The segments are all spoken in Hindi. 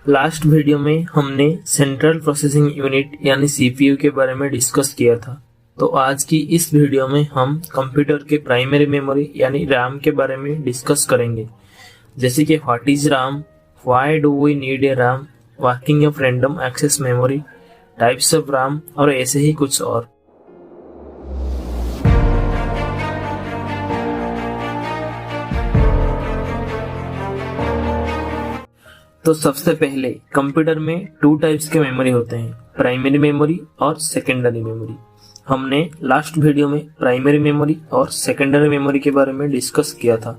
लास्ट वीडियो में हमने सेंट्रल प्रोसेसिंग यूनिट यानी सीपीयू के बारे में डिस्कस किया था। तो आज की इस वीडियो में हम कंप्यूटर के प्राइमरी मेमोरी यानी रैम के बारे में डिस्कस करेंगे, जैसे कि what is RAM, why do we need a RAM, working of random access memory, types of RAM और ऐसे ही कुछ और। तो सबसे पहले कंप्यूटर में टू टाइप्स के मेमोरी होते हैं, प्राइमरी मेमोरी और सेकेंडरी मेमोरी। हमने लास्ट वीडियो में प्राइमरी मेमोरी और सेकेंडरी मेमोरी के बारे में डिस्कस किया था।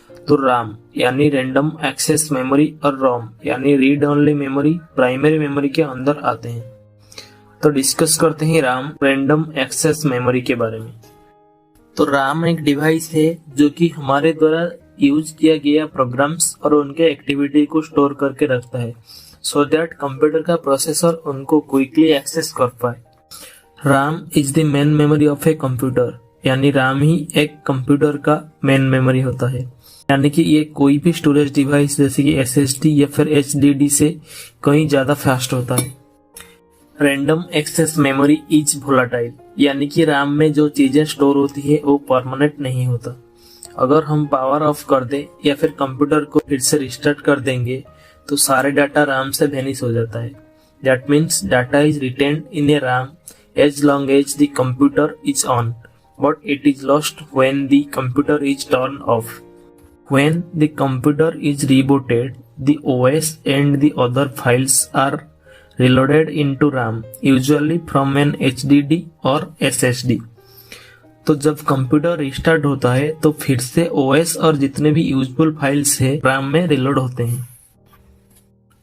तो रैम यानी रैंडम एक्सेस मेमोरी और रोम यानी read only memory primary memory के अंदर आते हैं। तो डिस्कस करते हैं रैम रैंडम एक्सेस मेमोरी के बारे में। तो रैम एक डिवाइस है जो कि हमारे द्वारा यूज किया गया प्रोग्राम्स और उनके एक्टिविटी को स्टोर करके रखता है, सो दैट कंप्यूटर का प्रोसेसर उनको क्विकली एक्सेस कर पाए। RAM is the main memory of a computer, यानी रैम ही एक कंप्यूटर का मेन मेमोरी होता है, यानी कि ये कोई भी स्टोरेज डिवाइस जैसे कि एसएसडी या फिर एचडीडी से कहीं ज्यादा फास्ट होता है। Random access memory is volatile, यानी कि रैम में जो चीजें स्टोर होती है वो परमानेंट नहीं होता। अगर हम पावर ऑफ कर दें या फिर कंप्यूटर को फिर से रिस्टार्ट कर देंगे तो सारे डाटा रैम से वेनिश हो जाता है। That means data is retained in a RAM as long as the computer is on, but it is lost when the computer is turn off. When the computer is rebooted, the OS and the other files are reloaded into RAM, usually from an HDD or SSD. तो जब कंप्यूटर रिस्टार्ट होता है तो फिर से OS और जितने भी यूजफुल फाइल्स है RAM में रिलोड होते हैं।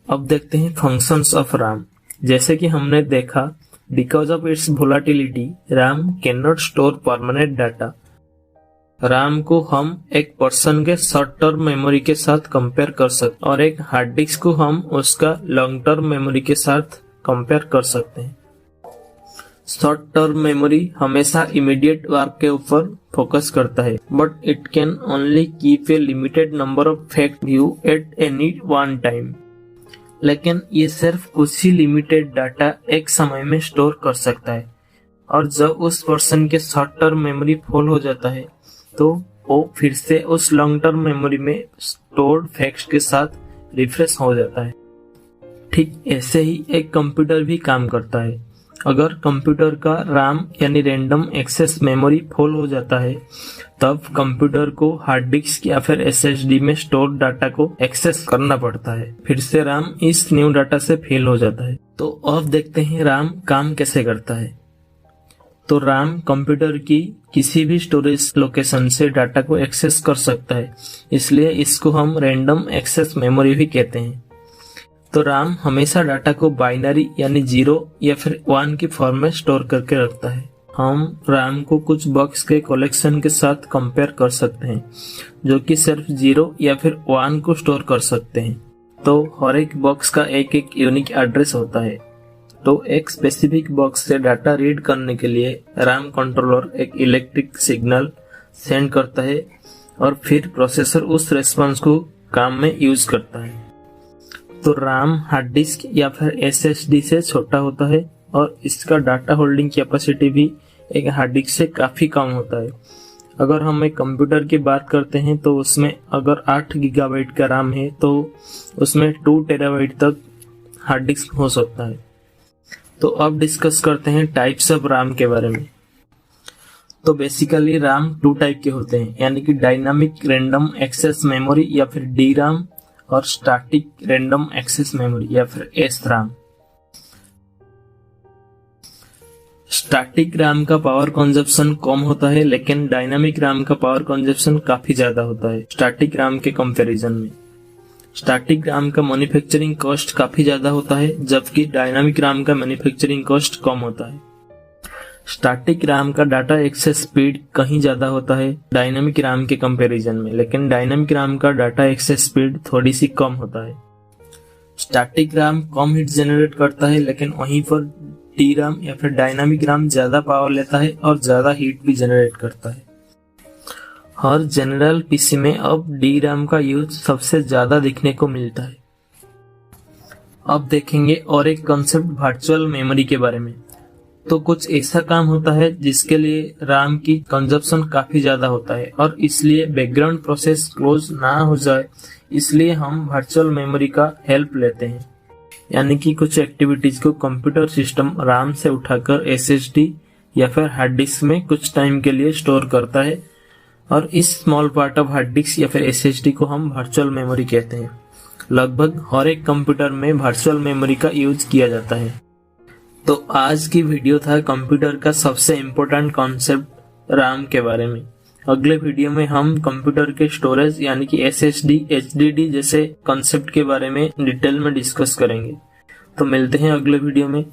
अब देखते हैं फंक्शंस ऑफ RAM। जैसे कि हमने देखा, because of its volatility RAM can not store permanent data. RAM को हम एक पर्सन के शॉर्ट टर्म मेमोरी के साथ कंपेयर कर सकते और एक हार्ड डिस्क को हम उसका लॉन्ग टर्म मेमोरी के साथ कंपेयर कर सकते हैं। शॉर्ट टर्म मेमोरी हमेशा इमीडिएट वर्क के ऊपर फोकस करता है, but it can only keep a limited number of fact view at any one time. लेकिन ये सिर्फ कुछ ही लिमिटेड डाटा एक समय में स्टोर कर सकता है, और जब उस पर्सन के शॉर्ट टर्म मेमोरी फुल हो जाता है तो वो फिर से उस लॉन्ग टर्म मेमोरी में स्टोर्ड फैक्ट्स के साथ रिफ्रेश हो जाता है। ठीक ऐसे ही एक कंप्यूटर भी काम करता है। अगर कंप्यूटर का रैम यानी रैंडम एक्सेस मेमोरी फुल हो जाता है तब कंप्यूटर को हार्ड डिस्क या फिर एसएसडी में स्टोर्ड डाटा को एक्सेस करना पड़ता है, फिर से रैम इस न्यू डाटा से फिल हो जाता है। तो अब देखते हैं रैम काम कैसे करता है। तो रैम कंप्यूटर की किसी भी स्टोरेज लोकेशन से डाटा को एक्सेस कर सकता है, इसलिए इसको हम रैंडम एक्सेस मेमोरी भी कहते हैं। तो रैम हमेशा डाटा को बाइनरी यानी 0 या फिर 1 की फॉर्म में स्टोर करके रखता है। हम रैम को कुछ बॉक्स के कलेक्शन के साथ कंपेयर कर सकते हैं जो कि सिर्फ 0 या फिर 1 को स्टोर कर सकते हैं। तो हर एक बॉक्स का एक एक यूनिक एड्रेस होता है। तो एक स्पेसिफिक बॉक्स से डाटा रीड करने के लिए रैम कंट्रोलर एक इलेक्ट्रिक सिग्नल सेंड करता है और फिर प्रोसेसर उस रेस्पॉन्स को काम में यूज करता है। तो रैम हार्ड डिस्क या फिर एसएसडी से छोटा होता है और इसका डाटा होल्डिंग कैपेसिटी भी एक हार्ड डिस्क से काफी कम होता है। अगर हम एक कंप्यूटर की बात करते हैं तो उसमें अगर 8 गीगाबाइट का रैम है तो उसमें 2 टेराबाइट तक हार्ड डिस्क हो सकता है। तो अब डिस्कस करते हैं टाइप्स ऑफ रैम के बारे में। तो बेसिकली रैम 2 टाइप के होते हैं, यानी कि डायनामिक रैंडम एक्सेस मेमोरी या फिर डी रैम और स्टैटिक रैंडम एक्सेस मेमोरी या फिर एस रैम। स्टैटिक रैम का पावर कंजप्शन कम होता है, लेकिन डायनामिक रैम का पावर कंजप्शन काफी ज्यादा होता है स्टैटिक रैम के कंपैरिजन में। स्टैटिक रैम का मैन्युफैक्चरिंग कॉस्ट काफी ज्यादा होता है, जबकि डायनामिक रैम का मैन्युफैक्चरिंग कॉस्ट कम होता है। स्टैटिक रैम का डाटा एक्सेस स्पीड कहीं ज्यादा होता है डायनामिक रैम के कंपैरिजन में, लेकिन डायनामिक रैम का डाटा एक्सेस स्पीड थोड़ी सी कम होता है। स्टैटिक रैम कम हीट जनरेट करता है, लेकिन वहीं पर डी रैम या फिर डायनामिक रैम ज्यादा पावर लेता है और ज्यादा हीट भी जनरेट करता है। हर जनरल पीसी में अब डी रैम का यूज सबसे ज्यादा दिखने को मिलता है। अब देखेंगे और एक कॉन्सेप्ट वर्चुअल मेमोरी के बारे में। तो कुछ ऐसा काम होता है जिसके लिए RAM की कंजप्शन काफी ज्यादा होता है और इसलिए बैकग्राउंड प्रोसेस क्लोज ना हो जाए, इसलिए हम वर्चुअल मेमोरी का हेल्प लेते हैं। यानी कि कुछ एक्टिविटीज को कंप्यूटर सिस्टम RAM से उठाकर SSD या फिर हार्ड डिस्क में कुछ टाइम के लिए स्टोर करता है और इस small part of hard disk या फिर SSD को हम वर्चुअल मेमोरी कहते हैं। लगभग हर एक कंप्यूटर में वर्चुअल मेमोरी का यूज किया जाता है। तो आज की वीडियो था कंप्यूटर का सबसे इम्पोर्टेंट कॉन्सेप्ट RAM के बारे में। अगले वीडियो में हम कंप्यूटर के स्टोरेज यानी कि SSD, HDD जैसे कॉन्सेप्ट के बारे में डिटेल में डिस्कस करेंगे। तो मिलते हैं अगले वीडियो में।